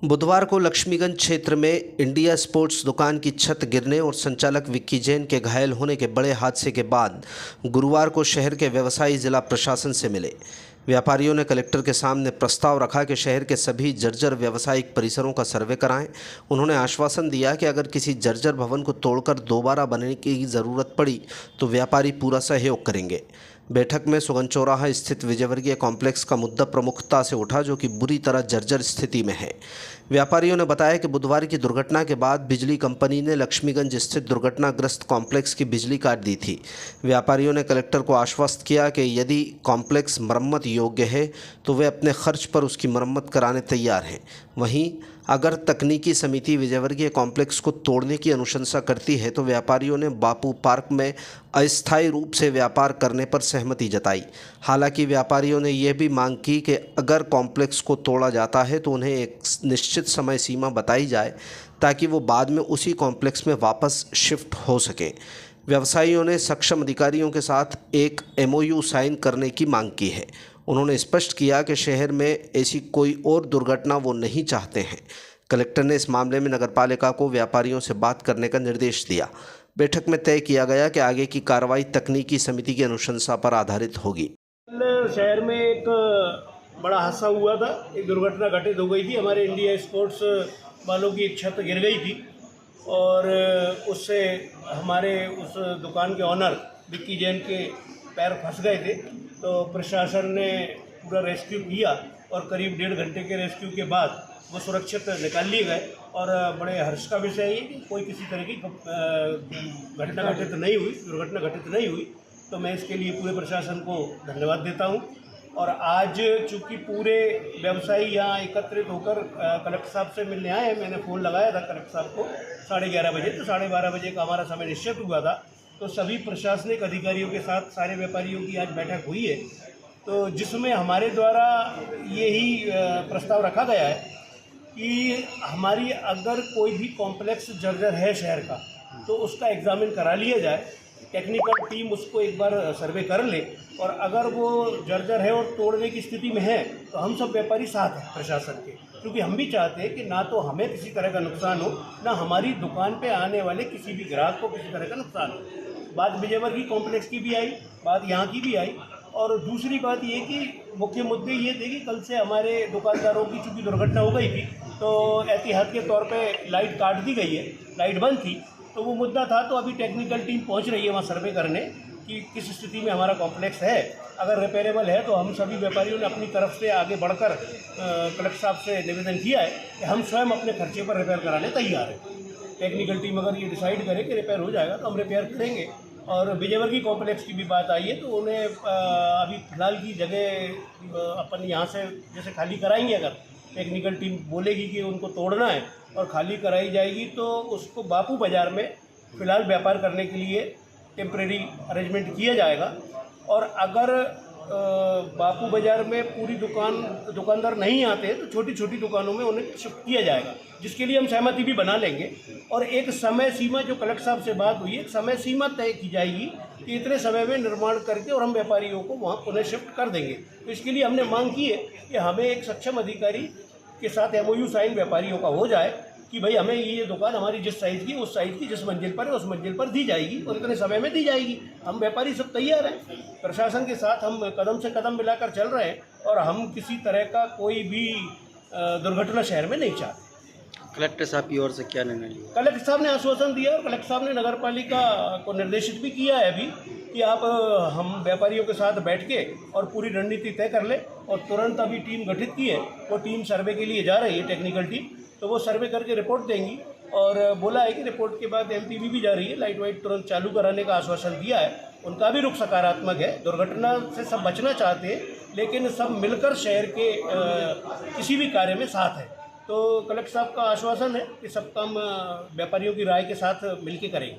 बुधवार को लक्ष्मीगंज क्षेत्र में इंडिया स्पोर्ट्स दुकान की छत गिरने और संचालक विक्की जैन के घायल होने के बड़े हादसे के बाद गुरुवार को शहर के व्यवसायी जिला प्रशासन से मिले। व्यापारियों ने कलेक्टर के सामने प्रस्ताव रखा कि शहर के सभी जर्जर व्यावसायिक परिसरों का सर्वे कराएं। उन्होंने आश्वासन दिया कि अगर किसी जर्जर भवन को तोड़कर दोबारा बनाने की ज़रूरत पड़ी तो व्यापारी पूरा सहयोग करेंगे। बैठक में सुगन चौराहा स्थित विजयवर्गीय कॉम्प्लेक्स का मुद्दा प्रमुखता से उठा, जो कि बुरी तरह जर्जर स्थिति में है। व्यापारियों ने बताया कि बुधवार की दुर्घटना के बाद बिजली कंपनी ने लक्ष्मीगंज स्थित दुर्घटनाग्रस्त कॉम्प्लेक्स की बिजली काट दी थी। व्यापारियों ने कलेक्टर को आश्वस्त किया कि यदि कॉम्प्लेक्स मरम्मत योग्य है तो वे अपने खर्च पर उसकी मरम्मत कराने तैयार हैं। वहीं अगर तकनीकी समिति विजयवर्गीय कॉम्प्लेक्स को तोड़ने की अनुशंसा करती है तो व्यापारियों ने बापू पार्क में अस्थायी रूप से व्यापार करने पर सहमति जताई। हालांकि व्यापारियों ने यह भी मांग की कि अगर कॉम्प्लेक्स को तोड़ा जाता है तो उन्हें एक निश्चित समय सीमा बताई जाए ताकि वो बाद में उसी कॉम्प्लेक्स में वापस शिफ्ट हो सकें। व्यवसायियों ने सक्षम अधिकारियों के साथ एक MOU साइन करने की मांग की है। उन्होंने स्पष्ट किया कि शहर में ऐसी कोई और दुर्घटना वो नहीं चाहते हैं। कलेक्टर ने इस मामले में नगरपालिका को व्यापारियों से बात करने का निर्देश दिया। बैठक में तय किया गया कि आगे की कार्रवाई तकनीकी समिति की अनुशंसा पर आधारित होगी। शहर में एक बड़ा हादसा हुआ था, एक दुर्घटना घटित हो गई थी। हमारे इंडिया स्पोर्ट्स वालों की एक छत गिर गई थी और उससे हमारे उस दुकान के ऑनर विक्की जैन के पैर फंस गए थे। तो प्रशासन ने पूरा रेस्क्यू किया और करीब 1.5 घंटे के रेस्क्यू के बाद वो सुरक्षित निकाल लिए गए। और बड़े हर्ष का विषय है कि कोई किसी तरह की दुर्घटना घटित नहीं हुई। तो मैं इसके लिए पूरे प्रशासन को धन्यवाद देता हूँ। और आज चूँकि पूरे व्यवसायी यहाँ एकत्रित होकर कलेक्टर साहब से मिलने आए हैं, मैंने फ़ोन लगाया था कलेक्टर साहब को 11:30 बजे, तो 12:30 बजे का हमारा समय निश्चित हुआ था। तो सभी प्रशासनिक अधिकारियों के साथ सारे व्यापारियों की आज बैठक हुई है, तो जिसमें हमारे द्वारा यही प्रस्ताव रखा गया है कि हमारी अगर कोई भी कॉम्प्लेक्स जर्जर है शहर का तो उसका एग्जामिन करा लिया जाए। टेक्निकल टीम उसको एक बार सर्वे कर ले और अगर वो जर्जर है और तोड़ने की स्थिति में है तो हम सब व्यापारी साथ हैं प्रशासन के, क्योंकि हम भी चाहते हैं कि ना तो हमें किसी तरह का नुकसान हो, ना हमारी दुकान पे आने वाले किसी भी ग्राहक को किसी तरह का नुकसान हो। बात विजयवर्गीय कॉम्प्लेक्स की भी आई, बात यहाँ की भी आई। और दूसरी बात ये कि मुख्य मुद्दे ये थे कि कल से हमारे दुकानदारों की चूँकि दुर्घटना हो गई थी तो एहतियात के तौर पर लाइट काट दी गई है, लाइट बंद थी। तो वो मुद्दा था, तो अभी टेक्निकल टीम पहुंच रही है वहाँ सर्वे करने कि किस स्थिति में हमारा कॉम्प्लेक्स है। अगर रिपेयरेबल है तो हम सभी व्यापारियों ने अपनी तरफ से आगे बढ़कर कलेक्टर साहब से निवेदन किया है कि हम स्वयं अपने खर्चे पर रिपेयर कराने तैयार हैं। टेक्निकल टीम अगर ये डिसाइड करे कि रिपेयर हो जाएगा तो हम रिपेयर करेंगे। और विजयवर्गीय कॉम्प्लेक्स की भी बात आई है, तो उन्हें अभी फ़िलहाल की जगह अपन यहाँ से जैसे खाली कराएंगे, अगर टेक्निकल टीम बोलेगी कि उनको तोड़ना है और खाली कराई जाएगी तो उसको बापू बाज़ार में फ़िलहाल व्यापार करने के लिए टेम्परेरी अरेंजमेंट किया जाएगा। और अगर बापू बाज़ार में पूरी दुकानदार नहीं आते तो छोटी छोटी दुकानों में उन्हें शिफ्ट किया जाएगा, जिसके लिए हम सहमति भी बना लेंगे। और एक समय सीमा, जो कलेक्टर साहब से बात हुई है, एक समय सीमा तय की जाएगी कि इतने समय में निर्माण करके और हम व्यापारियों को वहाँ पुनः शिफ्ट कर देंगे। तो इसके लिए हमने मांग की है कि हमें एक सक्षम अधिकारी के साथ MOU साइन व्यापारियों का हो जाए कि भाई हमें ये दुकान हमारी जिस साइज़ की, उस साइज़ की जिस मंजिल पर है उस मंजिल पर दी जाएगी और इतने समय में दी जाएगी। हम व्यापारी सब तैयार हैं, प्रशासन के साथ हम कदम से कदम मिलाकर चल रहे हैं और हम किसी तरह का कोई भी दुर्घटना शहर में नहीं चाहते। कलेक्टर साहब की ओर से क्या निर्णय लिया? कलेक्टर साहब ने आश्वासन दिया और कलेक्टर साहब ने नगरपालिका को निर्देशित भी किया है अभी कि आप हम व्यापारियों के साथ बैठ के और पूरी रणनीति तय कर ले। और तुरंत अभी टीम गठित की है, वो टीम सर्वे के लिए जा रही है, टेक्निकल टीम, तो वो सर्वे करके रिपोर्ट देंगी। और बोला है कि रिपोर्ट के बाद MPV भी जा रही है, लाइट वाइट तुरंत चालू कराने का आश्वासन दिया है। उनका भी रुख सकारात्मक है। दुर्घटना से सब बचना चाहते हैं, लेकिन सब मिलकर शहर के किसी भी कार्य में साथ है। तो कलेक्टर साहब का आश्वासन है कि सब काम व्यापारियों की राय के साथ मिलकर करेंगे।